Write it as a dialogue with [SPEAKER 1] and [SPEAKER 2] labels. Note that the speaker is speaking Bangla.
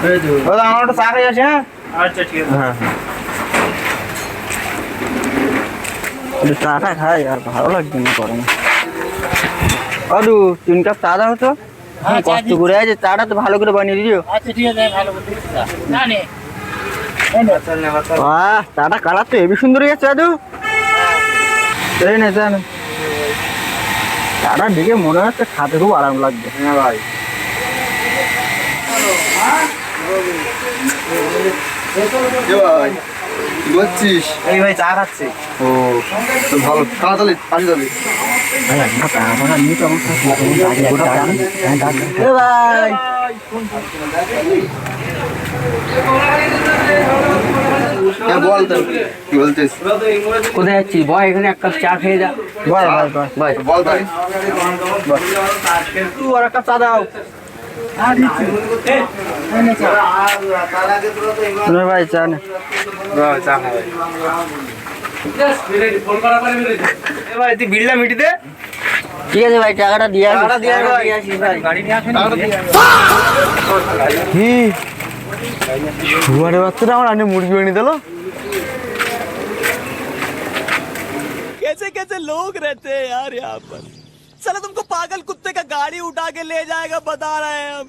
[SPEAKER 1] দাদা আমার একটা চা খাই আসে। হ্যাঁ
[SPEAKER 2] আচ্ছা ঠিক আছে।
[SPEAKER 1] হ্যাঁ হ্যাঁ চাটা খাই আর ভালো লাগছে না গরমে। অদু 3 কাপ চা দাও তো।
[SPEAKER 2] হ্যাঁ, চা
[SPEAKER 1] কষ্ট
[SPEAKER 2] দিচ্ছি।
[SPEAKER 1] করে আছে, চাটা তো ভালো করে বানিয়ে দিও।
[SPEAKER 2] আচ্ছা ঠিক আছে, ভালো করে দিচ্ছি চা। না নে
[SPEAKER 1] বাহ, চাটা কালার তো হেবি সুন্দর হয়ে যাচ্ছে দাদু। এই না চা না, চাটা দেখে মনে হচ্ছে খাতে খুব আরাম লাগবে। হ্যাঁ ভাই
[SPEAKER 3] কি করছিস?
[SPEAKER 1] এই ভাই চা খাচ্ছে।
[SPEAKER 3] ও তো ভালো, তাড়াতাড়ি আসি যাবি।
[SPEAKER 1] ভাই
[SPEAKER 3] হ্যাঁ বল তো, কি বলছিস?
[SPEAKER 1] কোথায় যাচ্ছিস? বয় এখানে এক কাপ চা খেয়ে যা। বয় ভাই ভাই
[SPEAKER 3] বল তাই।
[SPEAKER 1] তুই আর এক কাপ চা দাও। ভাই চা না,
[SPEAKER 3] চা খাবে।
[SPEAKER 1] ভাই তুই বিলটা মিটি দে। ঠিক আছে ভাই, টাকাটা দিয়ে আসিস।
[SPEAKER 3] টাকাটা দিয়ে আসিস ভাই।
[SPEAKER 1] গাড়ি নিয়ে আসেন।
[SPEAKER 3] কি শুয়ারে বাচ্চাটা আমার আনে মুরগি বানিয়ে দিল।
[SPEAKER 4] कैसे कैसे लोग रहते हैं यार यहाँ पर। साला तुमको पागल कुत्ते का गाड़ी उठा के ले जाएगा बता रहे हैं हम।